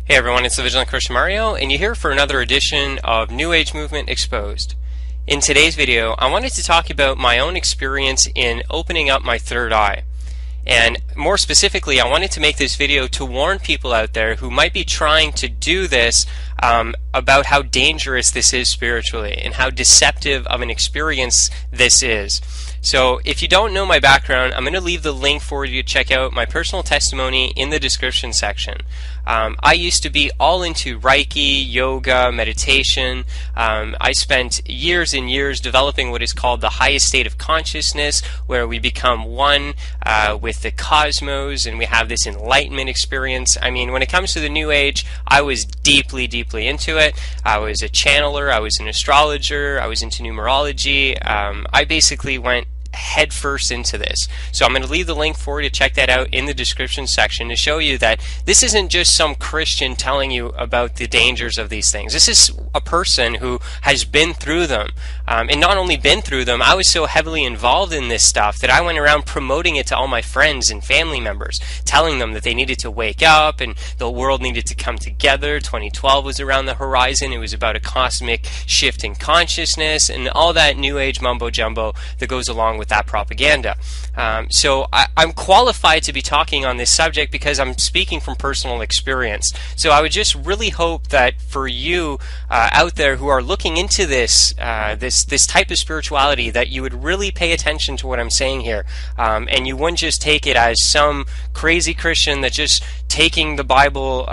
Hey everyone, it's the Vigilant Christian Mario, and you're here for another edition of New Age Movement Exposed. In today's video, I wanted to talk about my own experience in opening up my third eye. And more specifically, I wanted to make this video to warn people out there who might be trying to do this about how dangerous this is spiritually and how deceptive of an experience this is. So if you don't know my background, I'm going to leave the link for you to check out my personal testimony in the description section. I used to be all into Reiki, yoga, meditation. I spent years and years developing what is called the highest state of consciousness, where we become one with the cosmos and we have this enlightenment experience. I mean, when it comes to the New Age, I was deeply into it. I was a channeler, I was an astrologer, I was into numerology. I basically went head first into this. So I'm going to leave the link for you to check that out in the description section to show you that this isn't just some Christian telling you about the dangers of these things. This is a person who has been through them. And not only been through them, I was so heavily involved in this stuff that I went around promoting it to all my friends and family members, telling them that they needed to wake up and the world needed to come together. 2012 was around the horizon. It was about a cosmic shift in consciousness and all that New Age mumbo jumbo that goes along with that propaganda. So I'm qualified to be talking on this subject because I'm speaking from personal experience. So I would just really hope that for you out there who are looking into this type of spirituality, that you would really pay attention to what I'm saying here, and you wouldn't just take it as some crazy Christian that just taking the Bible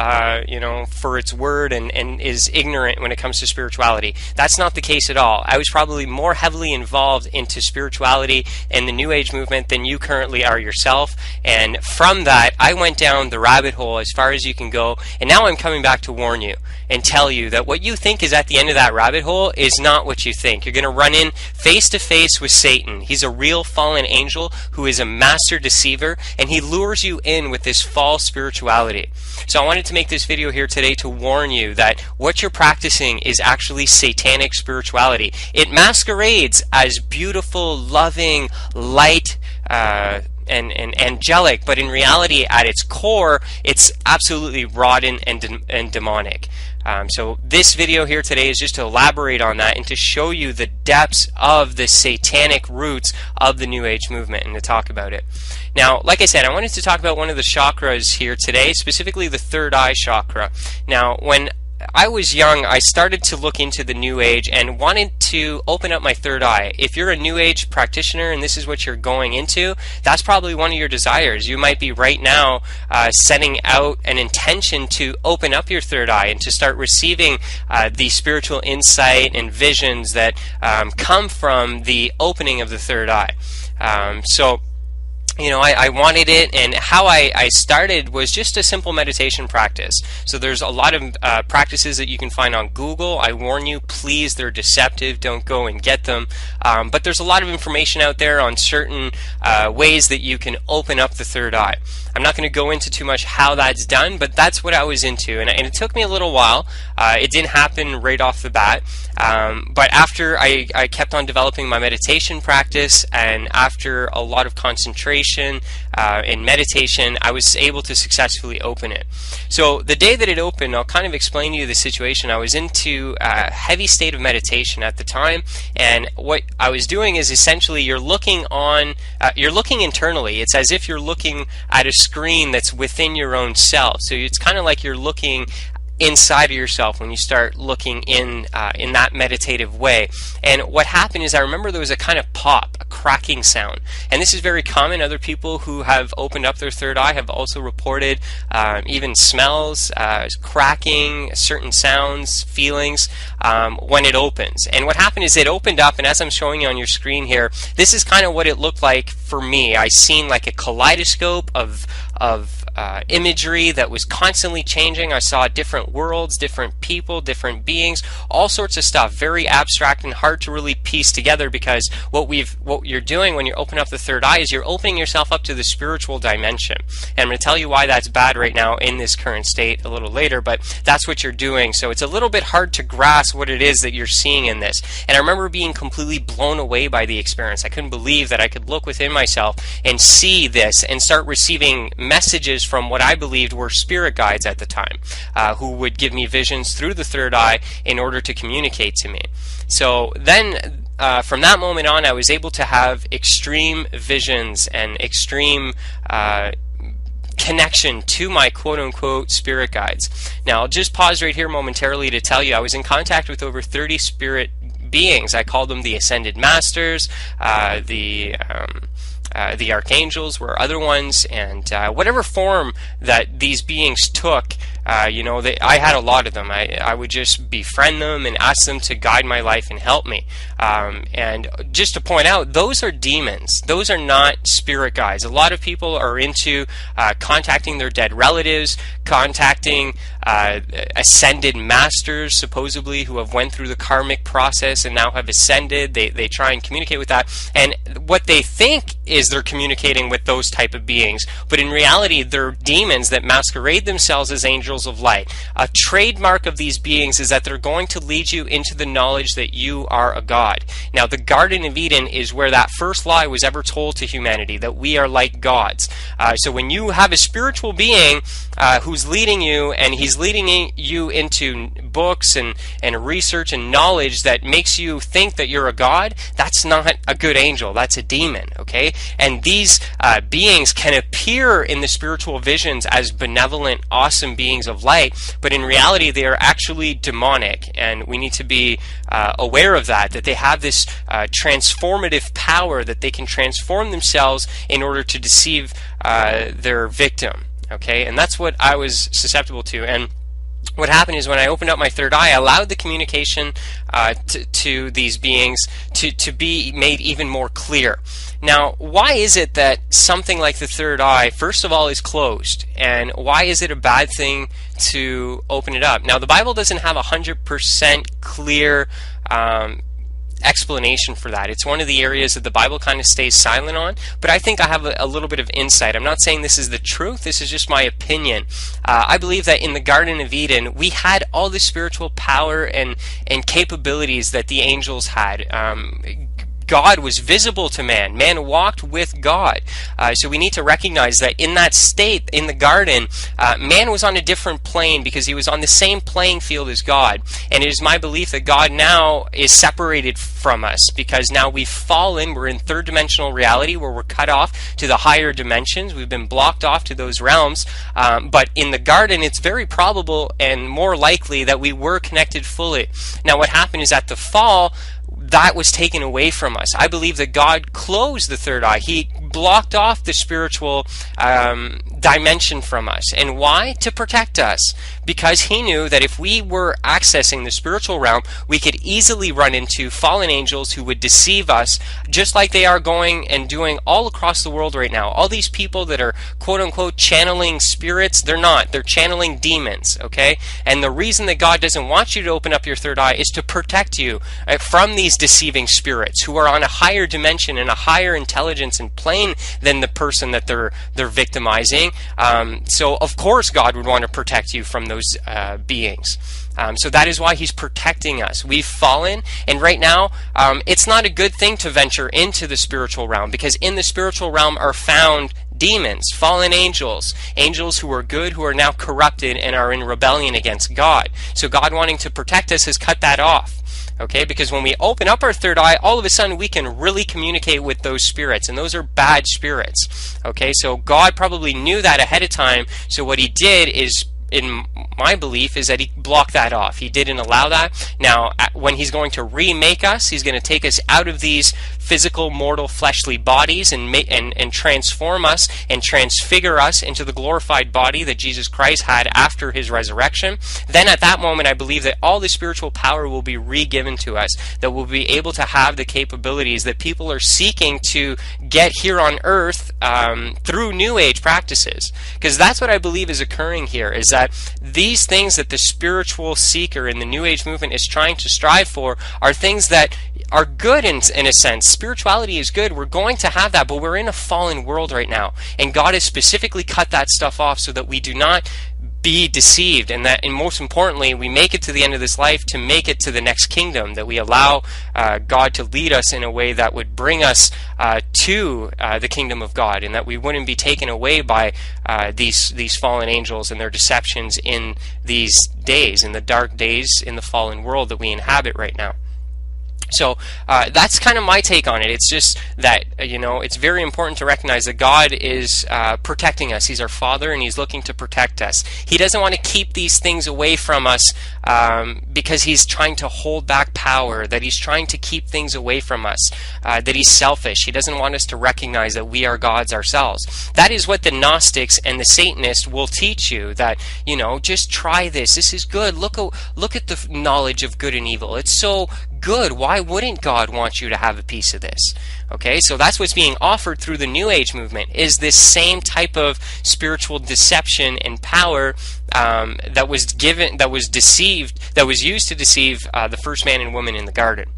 for its word and is ignorant when it comes to spirituality. That's not the case at all. I was probably more heavily involved into spirituality and the New Age movement than you currently are yourself, and from that I went down the rabbit hole as far as you can go, and now I'm coming back to warn you and tell you that what you think is at the end of that rabbit hole is not what you think. You're going to run in face to face with Satan. He's a real fallen angel who is a master deceiver, and he lures you in with this false spirituality. So I wanted to make this video here today to warn you that what you're practicing is actually satanic spirituality. It masquerades as beautiful, loving, light, and angelic, but in reality, at its core, it's absolutely rotten and demonic. So this video here today is just to elaborate on that and to show you the depths of the satanic roots of the New Age movement and to talk about it. Now, like I said, I wanted to talk about one of the chakras here today, specifically the third eye chakra. Now, when I was young, I started to look into the New Age and wanted to open up my third eye. If you're a New Age practitioner and this is what you're going into, that's probably one of your desires. You might be right now setting out an intention to open up your third eye and to start receiving the spiritual insight and visions that come from the opening of the third eye. I wanted it, and how I started was just a simple meditation practice. So there's a lot of practices that you can find on Google. I warn you, please, they're deceptive. Don't go and get them. But there's a lot of information out there on certain ways that you can open up the third eye. I'm not going to go into too much how that's done, but that's what I was into, and it took me a little while. It didn't happen right off the bat, but after I kept on developing my meditation practice, and after a lot of concentration in meditation, I was able to successfully open it. So the day that it opened, I'll kind of explain to you the situation. I was into a heavy state of meditation at the time, and what I was doing is essentially you're looking internally. It's as if you're looking at a screen that's within your own self. So it's kind of like you're looking inside of yourself when you start looking in that meditative way. And what happened is I remember there was a kind of pop, a cracking sound. And this is very common. Other people who have opened up their third eye have also reported even smells, cracking, certain sounds, feelings when it opens. And what happened is it opened up, and as I'm showing you on your screen here, this is kind of what it looked like for me. I seen like a kaleidoscope of imagery that was constantly changing. I saw different worlds, different people, different beings, all sorts of stuff, very abstract and hard to really piece together, because what you're doing when you open up the third eye is you're opening yourself up to the spiritual dimension. And I'm going to tell you why that's bad right now in this current state a little later, but that's what you're doing. So it's a little bit hard to grasp what it is that you're seeing in this. And I remember being completely blown away by the experience. I couldn't believe that I could look within myself and see this and start receiving messages messages from what I believed were spirit guides at the time, who would give me visions through the third eye in order to communicate to me. So then from that moment on, I was able to have extreme visions and extreme connection to my quote-unquote spirit guides. Now, I'll just pause right here momentarily to tell you I was in contact with over 30 spirit beings. I called them the Ascended Masters, the Archangels were other ones, and whatever form that these beings took, you know, I had a lot of them. I would just befriend them and ask them to guide my life and help me. And just to point out, those are demons. Those are not spirit guides. A lot of people are into contacting their dead relatives, contacting ascended masters, supposedly, who have went through the karmic process and now have ascended. They try and communicate with that. And what they think is they're communicating with those type of beings, but in reality, they're demons that masquerade themselves as angels of light. A trademark of these beings is that they're going to lead you into the knowledge that you are a god. Now, the Garden of Eden is where that first lie was ever told to humanity, that we are like gods. So when you have a spiritual being who's leading you, and he's leading you into books and research and knowledge that makes you think that you're a god, that's not a good angel. That's a demon, okay? And these beings can appear in the spiritual visions as benevolent, awesome beings of light, but in reality they are actually demonic, and we need to be aware of that they have this transformative power, that they can transform themselves in order to deceive their victim, okay? And that's what I was susceptible to. And what happened is, when I opened up my third eye, I allowed the communication to these beings to be made even more clear. Now, why is it that something like the third eye, first of all, is closed? And why is it a bad thing to open it up? Now, the Bible doesn't have 100% clear explanation for that. It's one of the areas that the Bible kind of stays silent on, but I think I have a little bit of insight. I'm not saying this is the truth, this is just my opinion. I believe that in the Garden of Eden, we had all the spiritual power and capabilities that the angels had. God was visible to man. Man walked with God. So we need to recognize that in that state, in the garden, man was on a different plane, because he was on the same playing field as God. And it is my belief that God now is separated from us, because now we've fallen. We're in third dimensional reality, where we're cut off to the higher dimensions. We've been blocked off to those realms. But in the garden, it's very probable and more likely that we were connected fully. Now, what happened is, at the fall, that was taken away from us. I believe that God closed the third eye. He blocked off the spiritual dimension from us. And why? To protect us. Because he knew that if we were accessing the spiritual realm, we could easily run into fallen angels who would deceive us, just like they are going and doing all across the world right now. All these people that are quote-unquote channeling spirits, they're not. They're channeling demons, okay? And the reason that God doesn't want you to open up your third eye is to protect you from these deceiving spirits who are on a higher dimension and a higher intelligence and plane than the person that they're victimizing. So of course God would want to protect you from those beings. So that is why he's protecting us. We've fallen, and right now it's not a good thing to venture into the spiritual realm, because in the spiritual realm are found demons, fallen angels, angels who are good, who are now corrupted and are in rebellion against God. So God, wanting to protect us, has cut that off. Okay, because when we open up our third eye, all of a sudden we can really communicate with those spirits, and those are bad spirits. Okay, so God probably knew that ahead of time, so what he did is, in my belief, is that he blocked that off. He didn't allow that. Now, when he's going to remake us, he's going to take us out of these physical, mortal, fleshly bodies and transform us and transfigure us into the glorified body that Jesus Christ had after his resurrection. Then at that moment, I believe that all the spiritual power will be re-given to us, that we'll be able to have the capabilities that people are seeking to get here on earth through New Age practices. Because that's what I believe is occurring here, is that these things that the spiritual seeker in the New Age movement is trying to strive for are things that are good in a sense. Spirituality is good. We're going to have that, but we're in a fallen world right now. And God has specifically cut that stuff off so that we do not be deceived, and most importantly, we make it to the end of this life to make it to the next kingdom, that we allow God to lead us in a way that would bring us to the kingdom of God, and that we wouldn't be taken away by these fallen angels and their deceptions in these days, in the dark days, in the fallen world that we inhabit right now. So that's kind of my take on it. It's just that, it's very important to recognize that God is protecting us. He's our Father, and He's looking to protect us. He doesn't want to keep these things away from us because He's trying to hold back power, that He's trying to keep things away from us, that He's selfish. He doesn't want us to recognize that we are gods ourselves. That is what the Gnostics and the Satanists will teach you, that, just try this. This is good. Look at the knowledge of good and evil. It's so good. Why wouldn't God want you to have a piece of this? Okay, so that's what's being offered through the New Age movement, is this same type of spiritual deception and power that was used to deceive the first man and woman in the garden.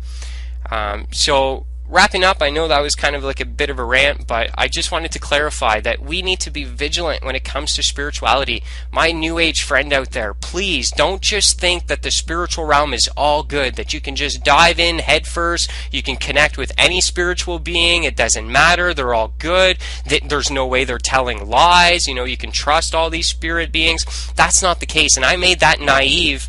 So wrapping up, I know that was kind of like a bit of a rant, but I just wanted to clarify that we need to be vigilant when it comes to spirituality. My New Age friend out there, please don't just think that the spiritual realm is all good, that you can just dive in head first, you can connect with any spiritual being, it doesn't matter, they're all good, there's no way they're telling lies, you can trust all these spirit beings. That's not the case, and I made that naive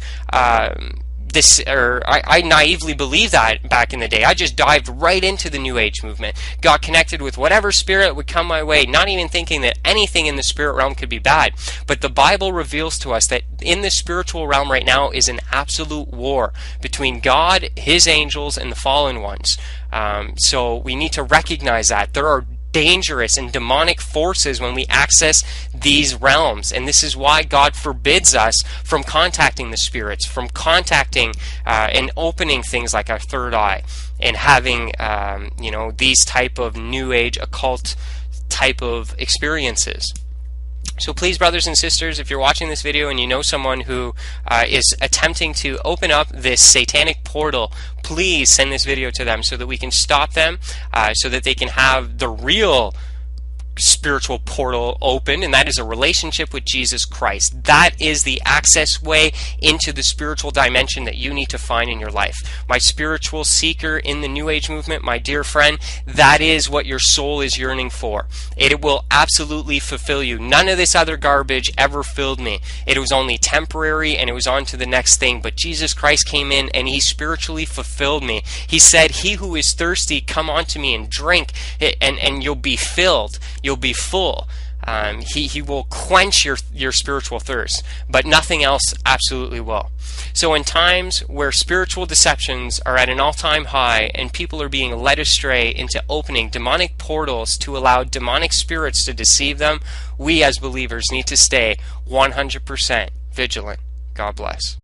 I naively believed that back in the day. I just dived right into the New Age movement, got connected with whatever spirit would come my way, not even thinking that anything in the spirit realm could be bad. But the Bible reveals to us that in the spiritual realm right now is an absolute war between God, His angels, and the fallen ones. So we need to recognize that there are dangerous and demonic forces when we access these realms, and this is why God forbids us from contacting the spirits, from contacting and opening things like our third eye, and having these type of New Age occult type of experiences. So please, brothers and sisters, if you're watching this video and you know someone who is attempting to open up this satanic portal, please send this video to them so that we can stop them, so that they can have the real spiritual portal open, and that is a relationship with Jesus Christ. That is the access way into the spiritual dimension that you need to find in your life. My spiritual seeker in the New Age movement, my dear friend, that is what your soul is yearning for. It will absolutely fulfill you. None of this other garbage ever filled me. It was only temporary, and it was on to the next thing. But Jesus Christ came in and He spiritually fulfilled me. He said, "He who is thirsty, come unto me and drink, and you'll be filled. You'll be full." He will quench your spiritual thirst, but nothing else absolutely will. So in times where spiritual deceptions are at an all-time high and people are being led astray into opening demonic portals to allow demonic spirits to deceive them, we as believers need to stay 100% vigilant. God bless.